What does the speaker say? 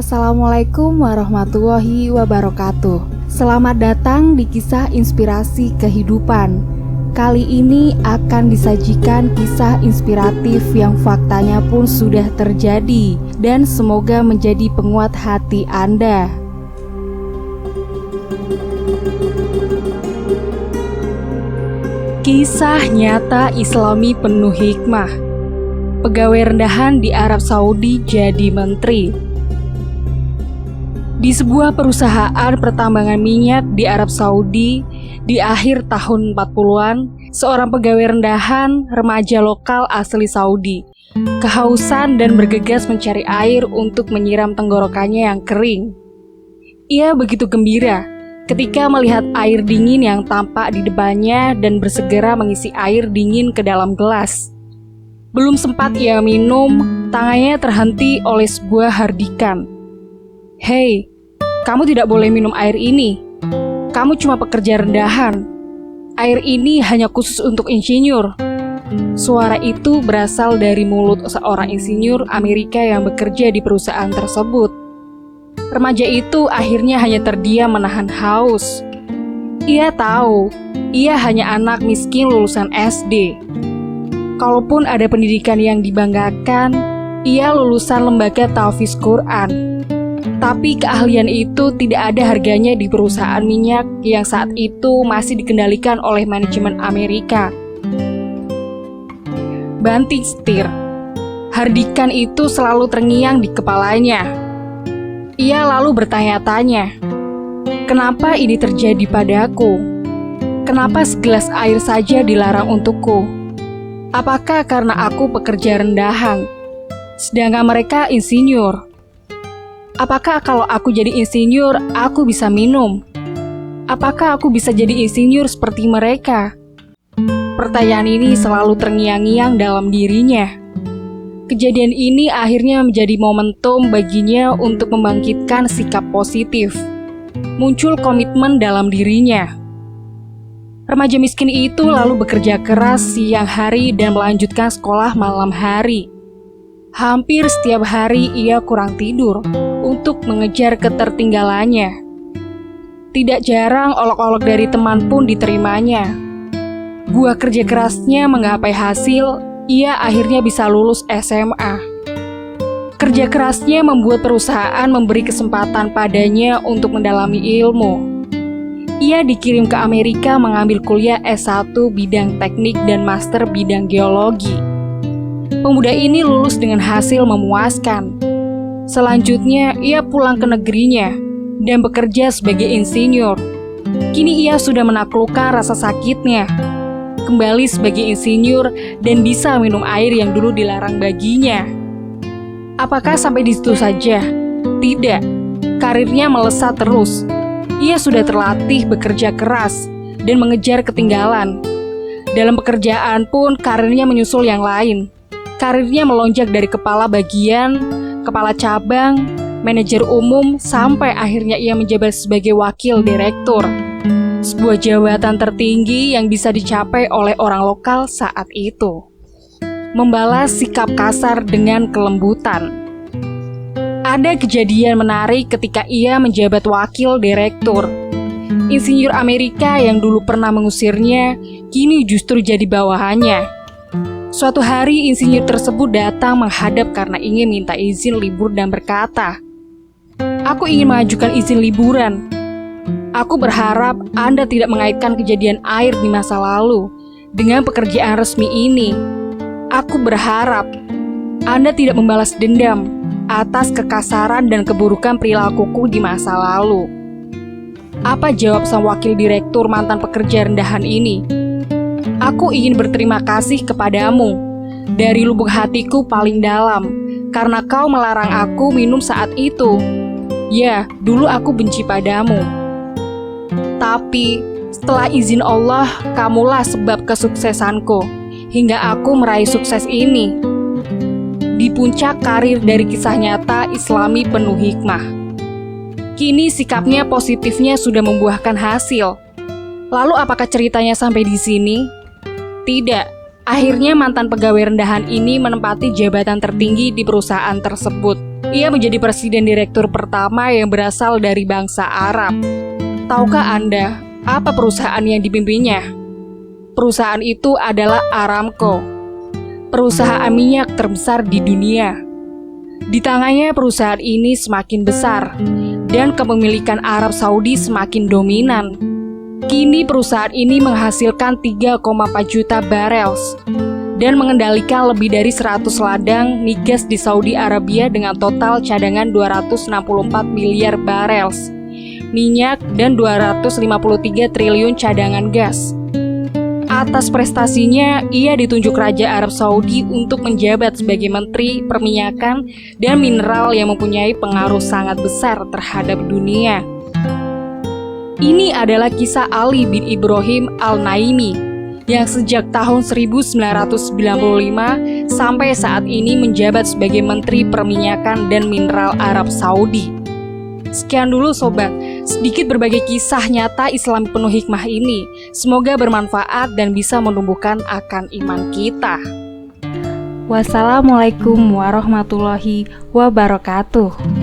Assalamualaikum warahmatullahi wabarakatuh. Selamat datang di kisah inspirasi kehidupan. Kali ini akan disajikan kisah inspiratif yang faktanya pun sudah terjadi dan semoga menjadi penguat hati Anda. Kisah nyata Islami penuh hikmah. Pegawai rendahan di Arab Saudi jadi menteri. Di sebuah perusahaan pertambangan minyak di Arab Saudi di akhir tahun 40-an, seorang pegawai rendahan remaja lokal asli Saudi kehausan dan bergegas mencari air untuk menyiram tenggorokannya yang kering. Ia begitu gembira ketika melihat air dingin yang tampak di depannya dan bersegera mengisi air dingin ke dalam gelas. Belum sempat ia minum, tangannya terhenti oleh sebuah hardikan. "Hei, kamu tidak boleh minum air ini. Kamu cuma pekerja rendahan. Air ini hanya khusus untuk insinyur." Suara itu berasal dari mulut seorang insinyur Amerika yang bekerja di perusahaan tersebut. Remaja itu akhirnya hanya terdiam menahan haus. Ia tahu, ia hanya anak miskin lulusan SD. Kalaupun ada pendidikan yang dibanggakan, ia lulusan lembaga tahfiz Quran. Tapi keahlian itu tidak ada harganya di perusahaan minyak yang saat itu masih dikendalikan oleh manajemen Amerika. Banting setir, hardikan itu selalu terngiang di kepalanya. Ia lalu bertanya-tanya, "Kenapa ini terjadi padaku? Kenapa segelas air saja dilarang untukku? Apakah karena aku pekerja rendahan, sedangkan mereka insinyur? Apakah kalau aku jadi insinyur, aku bisa minum? Apakah aku bisa jadi insinyur seperti mereka?" Pertanyaan ini selalu terngiang-ngiang dalam dirinya. Kejadian ini akhirnya menjadi momentum baginya untuk membangkitkan sikap positif. Muncul komitmen dalam dirinya. Remaja miskin itu lalu bekerja keras siang hari dan melanjutkan sekolah malam hari. Hampir setiap hari ia kurang tidur untuk mengejar ketertinggalannya. Tidak jarang olok-olok dari teman pun diterimanya. Buah kerja kerasnya menggapai hasil, ia akhirnya bisa lulus SMA. Kerja kerasnya membuat perusahaan memberi kesempatan padanya untuk mendalami ilmu. Ia dikirim ke Amerika mengambil kuliah S1 bidang teknik dan master bidang geologi. Pemuda ini lulus dengan hasil memuaskan. Selanjutnya, ia pulang ke negerinya dan bekerja sebagai insinyur. Kini ia sudah menaklukkan rasa sakitnya, kembali sebagai insinyur dan bisa minum air yang dulu dilarang baginya. Apakah sampai di situ saja? Tidak, karirnya melesat terus. Ia sudah terlatih bekerja keras dan mengejar ketinggalan. Dalam pekerjaan pun karirnya menyusul yang lain. Karirnya melonjak dari kepala bagian, kepala cabang, manajer umum, sampai akhirnya ia menjabat sebagai wakil direktur. Sebuah jabatan tertinggi yang bisa dicapai oleh orang lokal saat itu. Membalas sikap kasar dengan kelembutan. Ada kejadian menarik ketika ia menjabat wakil direktur. Insinyur Amerika yang dulu pernah mengusirnya, kini justru jadi bawahannya. Suatu hari insinyur tersebut datang menghadap karena ingin minta izin libur dan berkata, "Aku ingin mengajukan izin liburan. Aku berharap Anda tidak mengaitkan kejadian air di masa lalu dengan pekerjaan resmi ini. Aku berharap Anda tidak membalas dendam atas kekasaran dan keburukan perilakuku di masa lalu." Apa jawab sang wakil direktur mantan pekerja rendahan ini? "Aku ingin berterima kasih kepadamu dari lubuk hatiku paling dalam karena kau melarang aku minum saat itu. Ya, dulu aku benci padamu. Tapi setelah izin Allah, kamulah sebab kesuksesanku hingga aku meraih sukses ini." Di puncak karir dari kisah nyata Islami penuh hikmah. Kini sikapnya positifnya sudah membuahkan hasil. Lalu apakah ceritanya sampai di sini? Tidak. Akhirnya mantan pegawai rendahan ini menempati jabatan tertinggi di perusahaan tersebut. Ia menjadi presiden direktur pertama yang berasal dari bangsa Arab. Tahukah Anda apa perusahaan yang dipimpinnya? Perusahaan itu adalah Aramco, perusahaan minyak terbesar di dunia. Di tangannya perusahaan ini semakin besar dan kepemilikan Arab Saudi semakin dominan. Kini perusahaan ini menghasilkan 3,4 juta barels dan mengendalikan lebih dari 100 ladang migas di Saudi Arabia dengan total cadangan 264 miliar barels minyak dan 253 triliun cadangan gas. Atas prestasinya, ia ditunjuk Raja Arab Saudi untuk menjabat sebagai Menteri Perminyakan dan Mineral yang mempunyai pengaruh sangat besar terhadap dunia. Ini adalah kisah Ali bin Ibrahim Al-Naimi yang sejak tahun 1995 sampai saat ini menjabat sebagai Menteri Perminyakan dan Mineral Arab Saudi. Sekian dulu sobat, sedikit berbagi kisah nyata Islam penuh hikmah ini. Semoga bermanfaat dan bisa menumbuhkan akan iman kita. Wassalamualaikum warahmatullahi wabarakatuh.